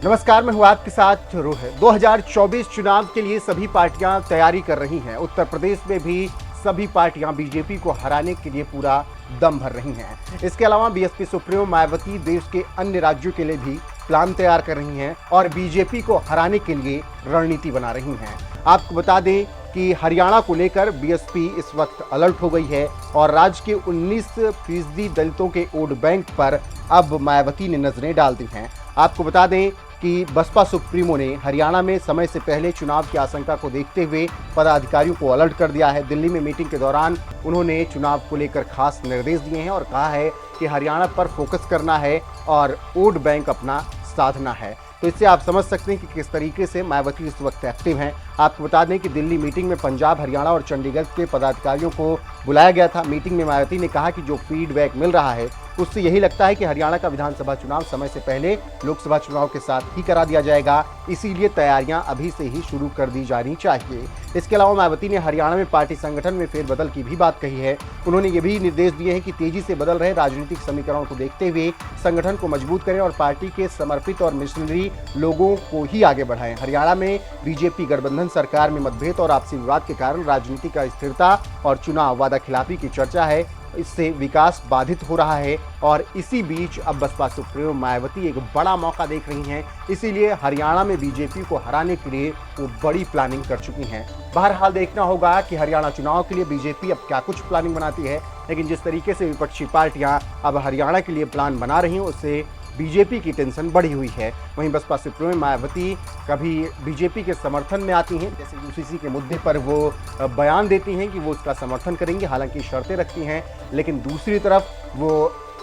नमस्कार, मैं हूं आपके साथ रोहित। 2024 चुनाव के लिए सभी पार्टियां तैयारी कर रही हैं। उत्तर प्रदेश में भी सभी पार्टियां बीजेपी को हराने के लिए पूरा दम भर रही हैं। इसके अलावा बीएसपी सुप्रीमो मायावती देश के अन्य राज्यों के लिए भी प्लान तैयार कर रही हैं और बीजेपी को हराने के लिए रणनीति बना रही हैं। आपको बता दें कि हरियाणा को लेकर बीएसपी इस वक्त अलर्ट हो गई है और राज्य के 19% दलितों के वोट बैंक पर अब मायावती ने नजरें डाल दी हैं। आपको बता दें कि बसपा सुप्रीमो ने हरियाणा में समय से पहले चुनाव की आशंका को देखते हुए पदाधिकारियों को अलर्ट कर दिया है। दिल्ली में मीटिंग के दौरान उन्होंने चुनाव को लेकर खास निर्देश दिए हैं और कहा है कि हरियाणा पर फोकस करना है और वोट बैंक अपना साधना है। तो इससे आप समझ सकते हैं कि किस तरीके से मायावती इस वक्त एक्टिव हैं। आपको बता दें कि दिल्ली मीटिंग में पंजाब, हरियाणा और चंडीगढ़ के पदाधिकारियों को बुलाया गया था। मीटिंग में मायावती ने कहा कि जो फीडबैक मिल रहा है उससे यही लगता है कि हरियाणा का विधानसभा चुनाव समय से पहले लोकसभा चुनाव के साथ ही करा दिया जाएगा, इसीलिए तैयारियां अभी से ही शुरू कर दी जानी चाहिए। इसके अलावा मायावती ने हरियाणा में पार्टी संगठन में फेरबदल की भी बात कही है। उन्होंने ये भी निर्देश दिए हैं कि तेजी से बदल रहे राजनीतिक समीकरणों को देखते हुए संगठन को मजबूत करें और पार्टी के समर्पित और मिशनरी लोगों को ही आगे बढ़ाएं। हरियाणा में बीजेपी गठबंधन सरकार में मतभेद और आपसी विवाद के कारण राजनीति का स्थिरता और चुनाव वादाखिलाफी की चर्चा है। इससे विकास बाधित हो रहा है और इसी बीच अब बसपा सुप्रीमो मायावती एक बड़ा मौका देख रही हैं। इसीलिए हरियाणा में बीजेपी को हराने के लिए वो बड़ी प्लानिंग कर चुकी हैं। बहरहाल देखना होगा कि हरियाणा चुनाव के लिए बीजेपी अब क्या कुछ प्लानिंग बनाती है, लेकिन जिस तरीके से विपक्षी पार्टियां अब हरियाणा के लिए प्लान बना रही हैं उससे बीजेपी की टेंशन बढ़ी हुई है। वहीं बसपा सुप्रीमो मायावती कभी बीजेपी के समर्थन में आती हैं, जैसे यूसीसी के मुद्दे पर वो बयान देती हैं कि वो उसका समर्थन करेंगी, हालांकि शर्तें रखती हैं, लेकिन दूसरी तरफ वो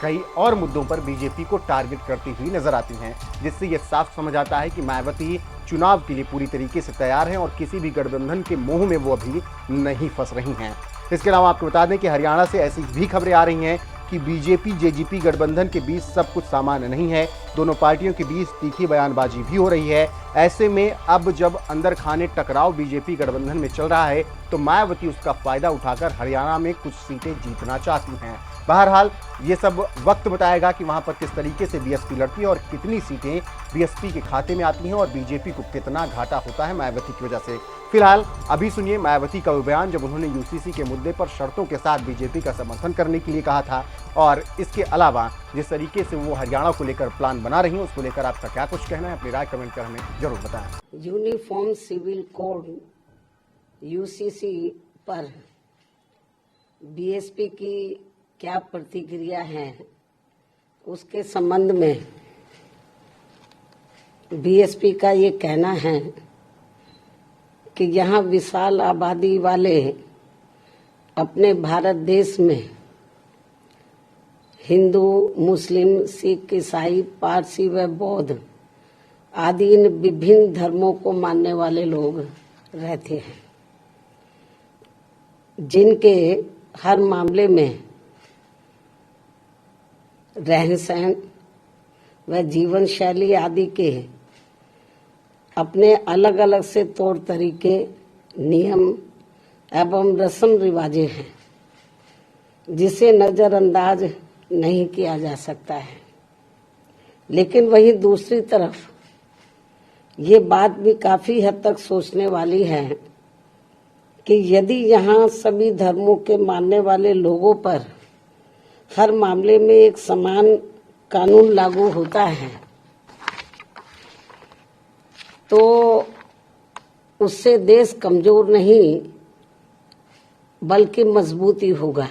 कई और मुद्दों पर बीजेपी को टारगेट करती हुई नजर आती हैं, जिससे ये साफ समझ आता है कि मायावती चुनाव के लिए पूरी तरीके से तैयार हैं और किसी भी गठबंधन के मोह में वो अभी नहीं फंस रही हैं। इसके अलावा आपको बता दें कि हरियाणा से ऐसी भी खबरें आ रही हैं कि बीजेपी जेजेपी गठबंधन के बीच सब कुछ सामान्य नहीं है। दोनों पार्टियों के बीच तीखी बयानबाजी भी हो रही है। ऐसे में अब जब अंदर खाने टकराव बीजेपी गठबंधन में चल रहा है तो मायावती उसका फायदा उठाकर हरियाणा में कुछ सीटें जीतना चाहती हैं। बहरहाल ये सब वक्त बताएगा कि वहां पर किस तरीके से बीएसपी लड़ती है और कितनी सीटें बीएसपी के खाते में आती हैं और बीजेपी को कितना घाटा होता है मायावती की वजह से। फिलहाल अभी सुनिए मायावती का वो बयान जब उन्होंने यूसीसी के मुद्दे पर शर्तों के साथ बीजेपी का समर्थन करने के लिए कहा था, और इसके अलावा जिस तरीके से वो हरियाणा को लेकर प्लान बना रही हैं उसको लेकर आपका क्या कुछ कहना है, अपनी राय कमेंट कर हमें जरूर बताएं। यूनिफॉर्म सिविल कोड यूसीसी पर बीएसपी की क्या प्रतिक्रिया है उसके संबंध में बीएसपी का ये कहना है कि यहाँ विशाल आबादी वाले अपने भारत देश में हिंदू, मुस्लिम, सिख, ईसाई, पारसी व बौद्ध आदि इन विभिन्न धर्मों को मानने वाले लोग रहते हैं, जिनके हर मामले में रहन सहन व जीवन शैली आदि के अपने अलग अलग से तौर तरीके, नियम एवं रस्म रिवाजें हैं, जिसे नजरअंदाज नहीं किया जा सकता है। लेकिन वहीं दूसरी तरफ ये बात भी काफी हद तक सोचने वाली है कि यदि यहाँ सभी धर्मों के मानने वाले लोगों पर हर मामले में एक समान कानून लागू होता है तो उससे देश कमजोर नहीं बल्कि मजबूती होगा।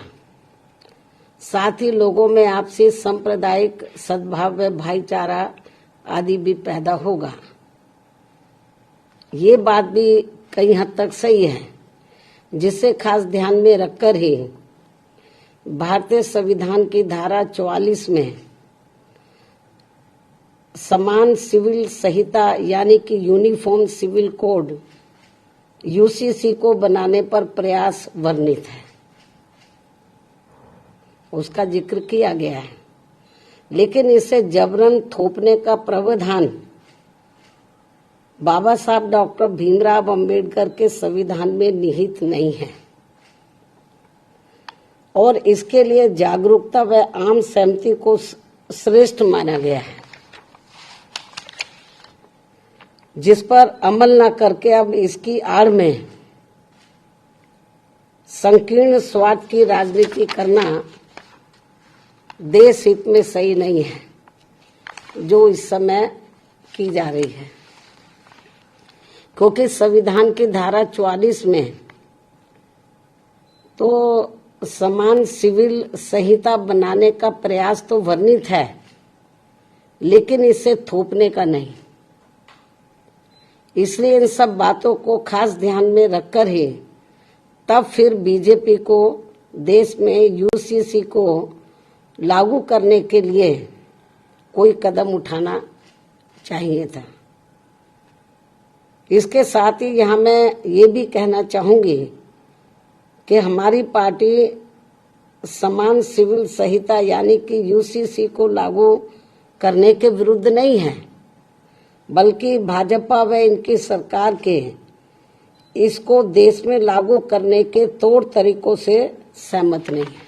साथ ही लोगों में आपसी सांप्रदायिक सद्भाव व भाईचारा आदि भी पैदा होगा। ये बात भी कई हद तक सही है, जिसे खास ध्यान में रखकर ही भारतीय संविधान की धारा 44 में समान सिविल संहिता यानी कि यूनिफॉर्म सिविल कोड यूसीसी को बनाने पर प्रयास वर्णित है, उसका जिक्र किया गया है। लेकिन इसे जबरन थोपने का प्रावधान बाबा साहब डॉक्टर भीमराव अंबेडकर के संविधान में निहित नहीं है और इसके लिए जागरूकता व आम सहमति को श्रेष्ठ माना गया है। जिस पर अमल न करके अब इसकी आड़ में संकीर्ण स्वार्थ की राजनीति करना देश हित में सही नहीं है, जो इस समय की जा रही है। क्योंकि संविधान की धारा 44 में तो समान सिविल संहिता बनाने का प्रयास तो वर्णित है, लेकिन इसे थोपने का नहीं। इसलिए इन सब बातों को खास ध्यान में रखकर ही तब फिर बीजेपी को देश में यूसीसी को लागू करने के लिए कोई कदम उठाना चाहिए था। इसके साथ ही यहाँ मैं ये भी कहना चाहूंगी कि हमारी पार्टी समान सिविल संहिता यानी कि यूसीसी को लागू करने के विरुद्ध नहीं है, बल्कि भाजपा व इनकी सरकार के इसको देश में लागू करने के तौर तरीकों से सहमत नहीं है।